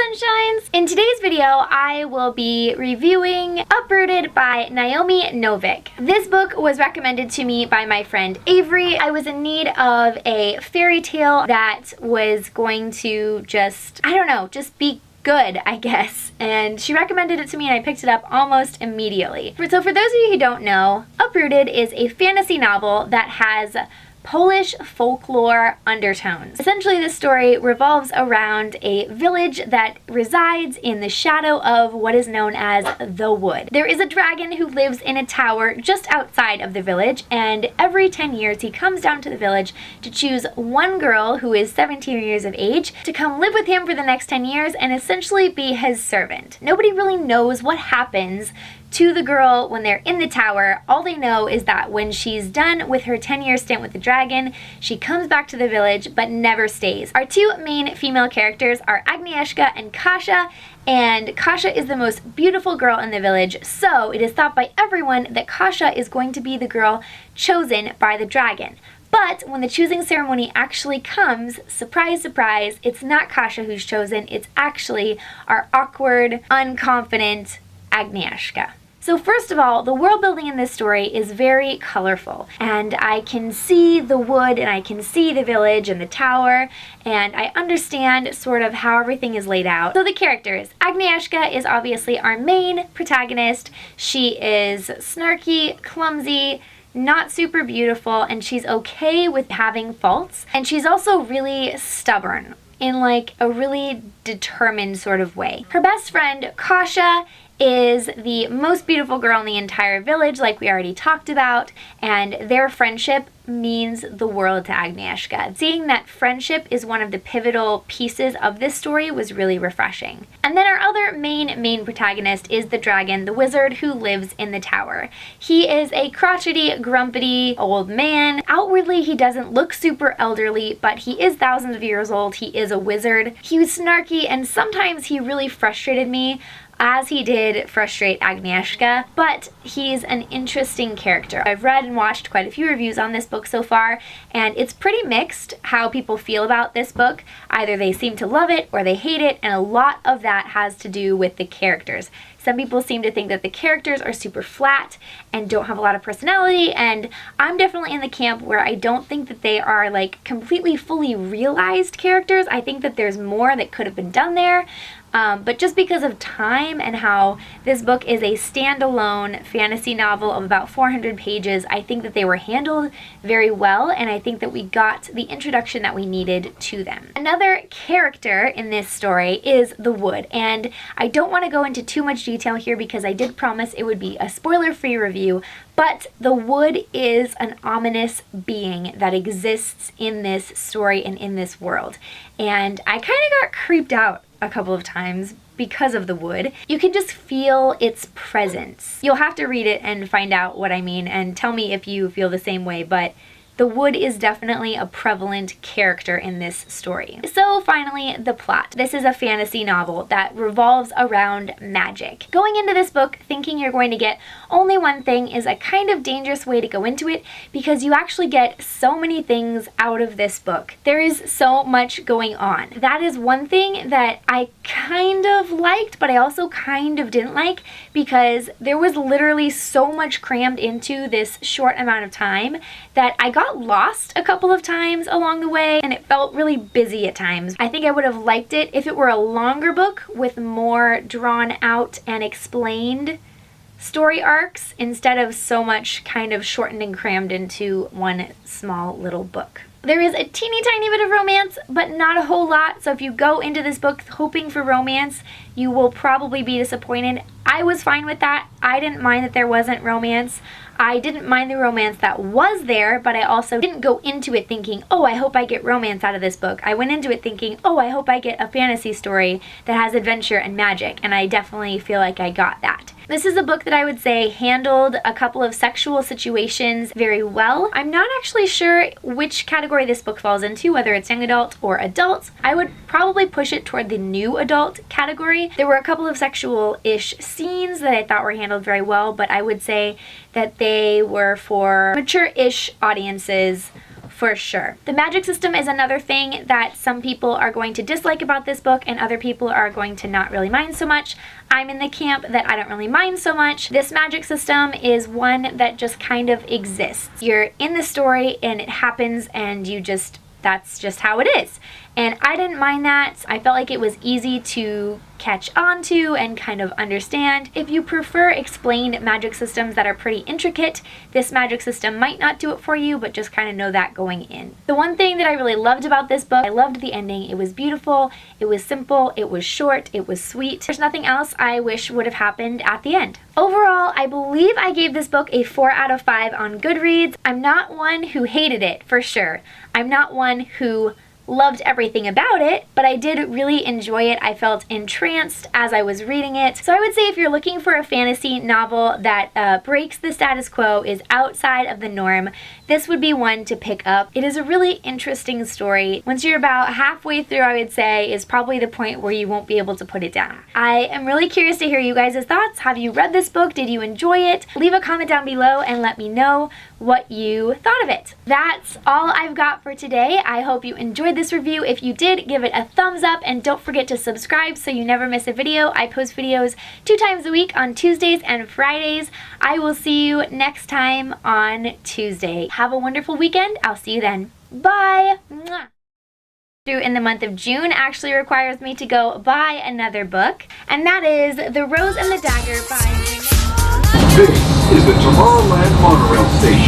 Sunshines! In today's video, I will be reviewing Uprooted by Naomi Novik. This book was recommended to me by my friend Avery. I was in need of a fairy tale that was going to just be good, I guess. And she recommended it to me and I picked it up almost immediately. So for those of you who don't know, Uprooted is a fantasy novel that has Polish folklore undertones. Essentially, this story revolves around a village that resides in the shadow of what is known as the Wood. There is a dragon who lives in a tower just outside of the village, and every 10 years he comes down to the village to choose one girl who is 17 years of age to come live with him for the next 10 years and essentially be his servant. Nobody really knows what happens to the girl when they're in the tower. All they know is that when she's done with her 10-year stint with the dragon, she comes back to the village but never stays. Our two main female characters are Agnieszka and Kasia, and Kasia is the most beautiful girl in the village, so it is thought by everyone that Kasia is going to be the girl chosen by the dragon. But when the choosing ceremony actually comes, surprise, surprise, it's not Kasia who's chosen, it's actually our awkward, unconfident Agnieszka. So first of all, the world building in this story is very colorful, and I can see the wood and I can see the village and the tower, and I understand sort of how everything is laid out. So the characters. Agnieszka is obviously our main protagonist. She is snarky, clumsy, not super beautiful, and she's okay with having faults, and she's also really stubborn in like a really determined sort of way. Her best friend, Kasia, is the most beautiful girl in the entire village, like we already talked about, and their friendship means the world to Agnieszka. Seeing that friendship is one of the pivotal pieces of this story was really refreshing. And then our other main protagonist is the dragon, the wizard who lives in the tower. He is a crotchety, grumpy old man. Outwardly, he doesn't look super elderly, but he is thousands of years old. He is a wizard. He was snarky, and sometimes he really frustrated me, as he did frustrate Agnieszka, but he's an interesting character. I've read and watched quite a few reviews on this book so far, and it's pretty mixed how people feel about this book. Either they seem to love it or they hate it, and a lot of that has to do with the characters. Some people seem to think that the characters are super flat and don't have a lot of personality, and I'm definitely in the camp where I don't think that they are like completely fully realized characters. I think that there's more that could have been done there. But just because of time and how this book is a standalone fantasy novel of about 400 pages, I think that they were handled very well, and I think that we got the introduction that we needed to them. Another character in this story is the Wood, and I don't want to go into too much detail here because I did promise it would be a spoiler-free review, but the Wood is an ominous being that exists in this story and in this world, and I kind of got creeped out a couple of times because of the wood. You can just feel its presence. You'll have to read it and find out what I mean and tell me if you feel the same way, but the wood is definitely a prevalent character in this story. So finally, the plot. This is a fantasy novel that revolves around magic. Going into this book thinking you're going to get only one thing is a kind of dangerous way to go into it because you actually get so many things out of this book. There is so much going on. That is one thing that I kind of liked, but I also kind of didn't like because there was literally so much crammed into this short amount of time that I got lost a couple of times along the way, and it felt really busy at times. I think I would have liked it if it were a longer book with more drawn out and explained story arcs instead of so much kind of shortened and crammed into one small little book. There is a teeny tiny bit of romance, but not a whole lot, so if you go into this book hoping for romance, you will probably be disappointed. I was fine with that. I didn't mind that there wasn't romance. I didn't mind the romance that was there, but I also didn't go into it thinking, oh, I hope I get romance out of this book. I went into it thinking, oh, I hope I get a fantasy story that has adventure and magic, and I definitely feel like I got that. This is a book that I would say handled a couple of sexual situations very well. I'm not actually sure which category this book falls into, whether it's young adult or adult. I would probably push it toward the new adult category. There were a couple of sexual-ish scenes that I thought were handled very well, but I would say that they were for mature-ish audiences for sure. The magic system is another thing that some people are going to dislike about this book and other people are going to not really mind so much. I'm in the camp that I don't really mind so much. This magic system is one that just kind of exists. You're in the story and it happens and that's just how it is. And I didn't mind that. I felt like it was easy to catch on to and kind of understand. If you prefer explained magic systems that are pretty intricate, this magic system might not do it for you, but just kind of know that going in. The one thing that I really loved about this book, I loved the ending. It was beautiful, it was simple, it was short, it was sweet. There's nothing else I wish would have happened at the end. Overall, I believe I gave this book a 4 out of 5 on Goodreads. I'm not one who hated it, for sure. I'm not one who loved everything about it, but I did really enjoy it. I felt entranced as I was reading it. So I would say if you're looking for a fantasy novel that breaks the status quo, is outside of the norm, this would be one to pick up. It is a really interesting story. Once you're about halfway through, I would say, is probably the point where you won't be able to put it down. I am really curious to hear you guys' thoughts. Have you read this book? Did you enjoy it? Leave a comment down below and let me know what you thought of it. That's all I've got for today. I hope you enjoyed this review. If you did, give it a thumbs up and don't forget to subscribe so you never miss a video. I post videos 2 times a week on Tuesdays and Fridays. I will see you next time on Tuesday. Have a wonderful weekend. I'll see you then. Bye! Mwah. Through in the month of June actually requires me to go buy another book, and that is The Rose and the Dagger by... This is the Tomorrowland Monorail Station.